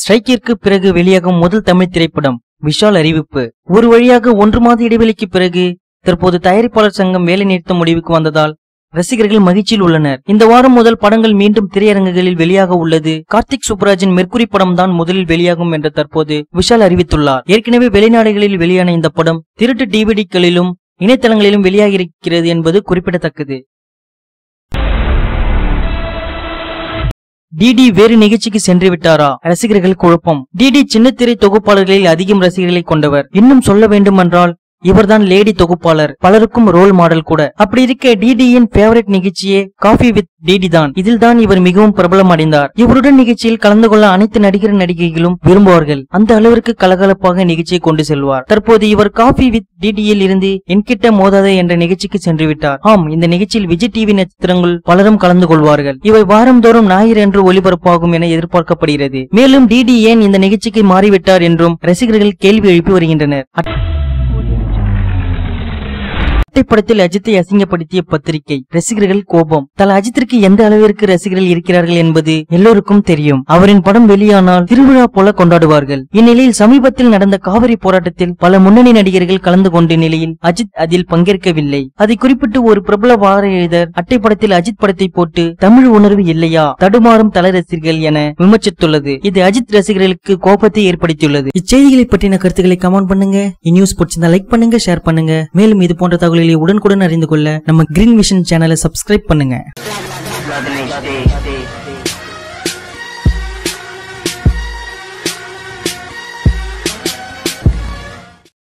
ஸ்ட்ரைக்கிற்கு பிறகு வெளியாகும் முதல் தமிழ் திரைப்படம் விஷால் அறிவிப்பு. ஒரு வழியாக 1 மாத இடைவெளிக்கு பிறகு தற்போது தயாரிப்பாளர் சங்கம் வேலை நிறுத்த முடிவுக்கு வந்ததால் ரசிகர்கள் மகிழ்ச்சியில் உள்ளனர். இந்த வாரம் முதல் படங்கள் மீண்டும் திரையரங்குகளில் வெளியாக உள்ளது. கார்த்திக் சுப்புராஜின் மெர்க்குரி படம் தான் முதலில் வெளியாகும் என்று தற்போது விஷால் அறிவித்துள்ளார். ஏற்கனவே வெளிநாடுகளில் வெளியான இந்த படம் திருட்டு டிவிடிகளிலும் இணையதளங்களிலும் வெளியாகியிருக்கிறது என்பது குறிப்பிடத்தக்கது. டிடி வேறு நிகழ்ச்சிக்கு சென்று விட்டாரா? ரசிகர்கள் குழப்பம். டிடி சின்னத்திரை தொகுப்பாளர்களில் அதிகம் ரசிகர்களை கொண்டவர். இன்னும் சொல்ல வேண்டுமென்றால் இவர்தான் லேடி தொகுப்பாளர், பலருக்கும் ரோல் மாடல் கூட. அப்படி இருக்க டிடியின் ஃபேவரட் நிகழ்ச்சியே காஃபி வித் டிடி தான். இதில் தான் இவர் மிகவும் பிரபலம் அடைந்தார். இவருடன் நிகழ்ச்சியில் கலந்து கொள்ள அனைத்து நடிகர் நடிகைகளும் விரும்புவார்கள். அந்த அளவிற்கு கலகலப்பாக நிகழ்ச்சியை கொண்டு செல்வார். தற்போது இவர் காஃபி வித் டிடியில் இருந்து என்கிட்ட மோதாத என்ற நிகழ்ச்சிக்கு சென்று விட்டார். ஆம், இந்த நிகழ்ச்சியில் விஜய் டிவி நட்சத்திரங்கள் பலரும் கலந்து கொள்வார்கள். இவை வாரந்தோறும் ஞாயிறு என்று ஒளிபரப்பாகும் என எதிர்பார்க்கப்படுகிறது. மேலும் டிடி ஏன் இந்த நிகழ்ச்சிக்கு மாறிவிட்டார் என்றும் ரசிகர்கள் கேள்வி எழுப்பி வருகின்றனர். படத்தில் அஜித்தை அசிங்கப்படுத்திய பத்திரிகை ரசிகர்கள் கோபம். தல அஜித்திற்கு எந்த அளவிற்கு ரசிகர்கள் இருக்கிறார்கள் என்பது எல்லோருக்கும் தெரியும். அவரின் படம் வெளியானால் திருவிழா போல கொண்டாடுவார்கள். இந்நிலையில் சமீபத்தில் நடந்த காவிரி போராட்டத்தில் பல முன்னணி நடிகர்கள் கலந்து கொண்ட நிலையில் அஜித் அதில் பங்கேற்கவில்லை. அதை குறிப்பிட்டு ஒரு பிரபல வார இதழ் அட்டை படத்தில் அஜித் படத்தை போட்டு தமிழ் உணர்வு இல்லையா, தடுமாறும் தல ரசிகர்கள் என விமர்சித்துள்ளது. இது அஜித் ரசிகர்களுக்கு கோபத்தை ஏற்படுத்தியுள்ளது. இச்செய்திகளை பற்றின கருத்துக்களை கமெண்ட் பண்ணுங்க. இந்நியூஸ் பிடிச்சிருந்தா லைக் பண்ணுங்க, ஷேர் பண்ணுங்க. மேலும் இது போன்ற தகவல்களை உடனுக்குடன் அறிந்து கொள்ள நம்ம கிரீன் விஷன் சேனலை சப்ஸ்கிரைப் பண்ணுங்க.